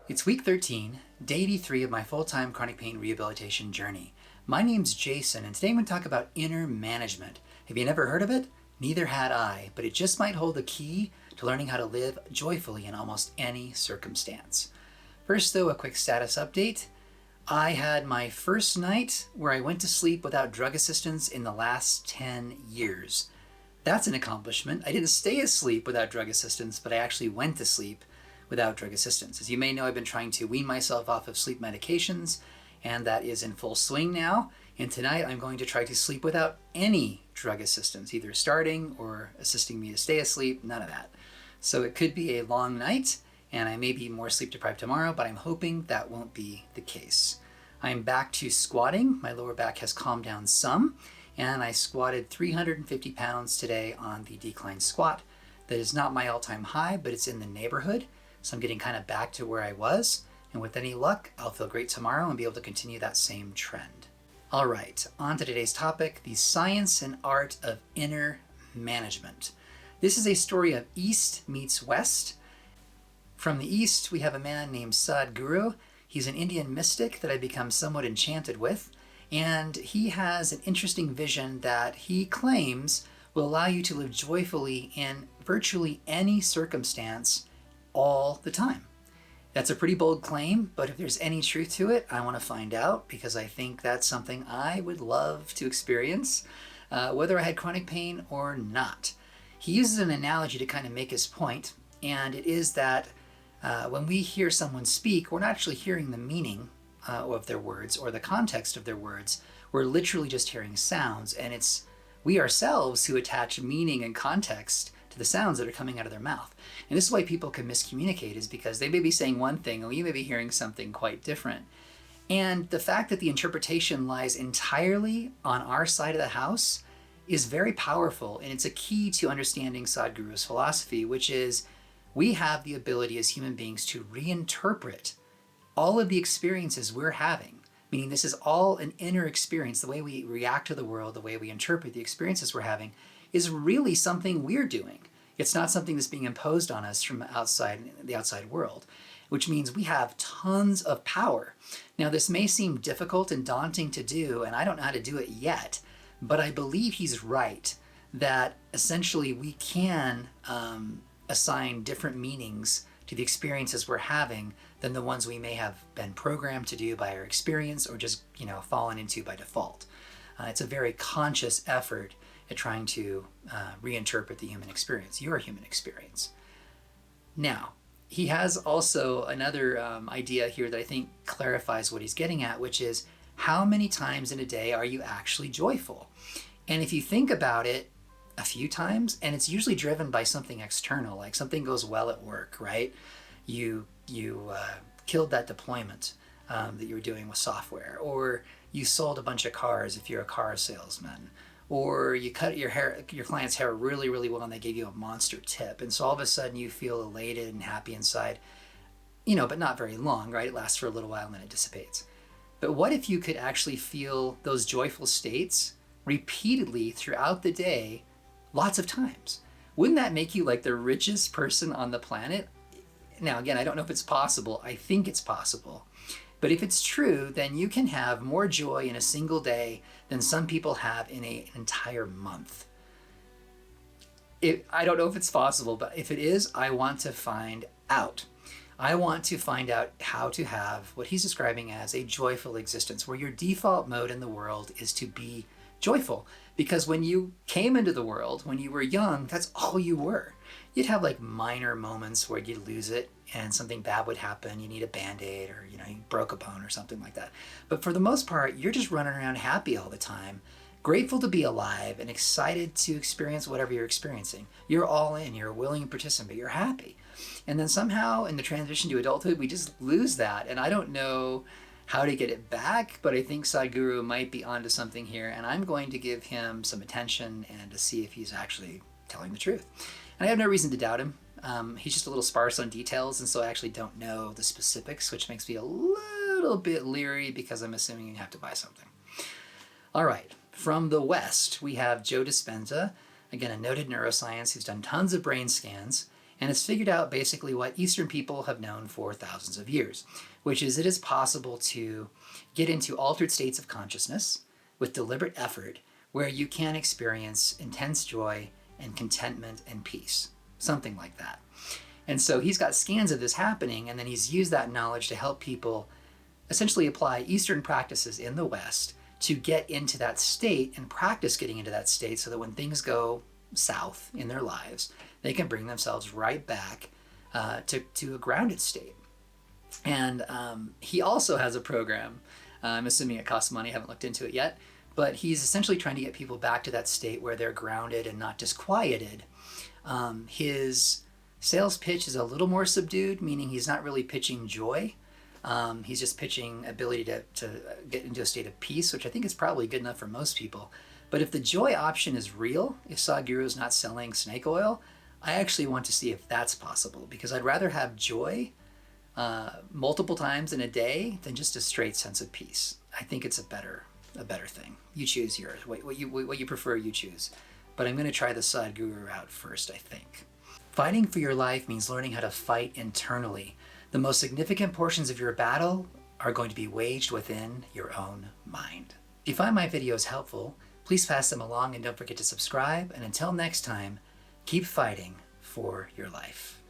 It's week 13, day 83 of my full-time chronic pain rehabilitation journey. My name's Jason, and today I'm going to talk about inner management. Have you never heard of it? Neither had I, but it just might hold the key to learning how to live joyfully in almost any circumstance. First, though, a quick status update. I had my first night where I went to sleep without drug assistance in the last 10 years. That's an accomplishment. I didn't stay asleep without drug assistance, but I actually went to sleep without drug assistance. As you may know, I've been trying to wean myself off of sleep medications, and that is in full swing now. And tonight I'm going to try to sleep without any drug assistance, either starting or assisting me to stay asleep, none of that. So it could be a long night, and I may be more sleep deprived tomorrow, but I'm hoping that won't be the case. I'm back to squatting. My lower back has calmed down some, and I squatted 350 pounds today on the decline squat. That is not my all-time high, but it's in the neighborhood. So I'm getting kind of back to where I was, and with any luck, I'll feel great tomorrow and be able to continue that same trend. All right, on to today's topic, the science and art of inner management. This is a story of East meets West. From the East, we have a man named Sadhguru. He's an Indian mystic that I've become somewhat enchanted with, and he has an interesting vision that he claims will allow you to live joyfully in virtually any circumstance all the time. That's a pretty bold claim, but if there's any truth to it, I want to find out because I think that's something I would love to experience, whether I had chronic pain or not. He uses an analogy to kind of make his point, and it is that when we hear someone speak, we're not actually hearing the meaning of their words or the context of their words. We're literally just hearing sounds, and it's we ourselves who attach meaning and context to the sounds that are coming out of their mouth. And this is why people can miscommunicate, is because they may be saying one thing or you may be hearing something quite different. And the fact that the interpretation lies entirely on our side of the house is very powerful, and it's a key to understanding Sadhguru's philosophy, which is we have the ability as human beings to reinterpret all of the experiences we're having, meaning this is all an inner experience. The way we react to the world, the way we interpret the experiences we're having is really something we're doing. It's not something that's being imposed on us from outside the outside world, which means we have tons of power. Now, this may seem difficult and daunting to do, and I don't know how to do it yet, but I believe he's right that essentially we can assign different meanings to the experiences we're having than the ones we may have been programmed to do by our experience or just, fallen into by default. It's a very conscious effort at trying to reinterpret the human experience, your human experience. Now, he has also another idea here that I think clarifies what he's getting at, which is how many times in a day are you actually joyful? And if you think about it, a few times, and it's usually driven by something external, like something goes well at work, right? You killed that deployment that you were doing with software, or you sold a bunch of cars if you're a car salesman, or you cut your client's hair really, really well and they gave you a monster tip. And so all of a sudden you feel elated and happy inside, but not very long, right? It lasts for a little while and then it dissipates. But what if you could actually feel those joyful states repeatedly throughout the day, lots of times? Wouldn't that make you like the richest person on the planet? Now, again, I don't know if it's possible. I think it's possible. But if it's true, then you can have more joy in a single day than some people have in an entire month. I don't know if it's possible, but if it is, I want to find out. I want to find out how to have what he's describing as a joyful existence, where your default mode in the world is to be joyful. Because when you came into the world, when you were young, that's all you were. You'd have like minor moments where you'd lose it and something bad would happen. You need a Band-Aid, or you broke a bone or something like that. But for the most part, you're just running around happy all the time, grateful to be alive and excited to experience whatever you're experiencing. You're all in, you're a willing participant, you're happy. And then somehow in the transition to adulthood, we just lose that. And I don't know how to get it back, but I think Sadhguru might be onto something here, and I'm going to give him some attention and to see if he's actually telling the truth. And I have no reason to doubt him. He's just a little sparse on details, and so I actually don't know the specifics, which makes me a little bit leery because I'm assuming you have to buy something. All right, from the West, we have Joe Dispenza, again, a noted neuroscience who's done tons of brain scans, and has figured out basically what Eastern people have known for thousands of years, which is it is possible to get into altered states of consciousness with deliberate effort where you can experience intense joy and contentment and peace, something like that. And so he's got scans of this happening, and then he's used that knowledge to help people essentially apply Eastern practices in the West to get into that state and practice getting into that state so that when things go south in their lives, they can bring themselves right back to a grounded state. And he also has a program, I'm assuming it costs money, I haven't looked into it yet, but he's essentially trying to get people back to that state where they're grounded and not disquieted. His sales pitch is a little more subdued, meaning he's not really pitching joy. He's just pitching ability to get into a state of peace, which I think is probably good enough for most people. But if the joy option is real, if Sadhguru is not selling snake oil, I actually want to see if that's possible, because I'd rather have joy multiple times in a day than just a straight sense of peace. I think it's a better thing. You choose yours. What you prefer, you choose. But I'm going to try the Sadhguru route first, I think. Fighting for your life means learning how to fight internally. The most significant portions of your battle are going to be waged within your own mind. If you find my videos helpful, please pass them along and don't forget to subscribe. And until next time, keep fighting for your life.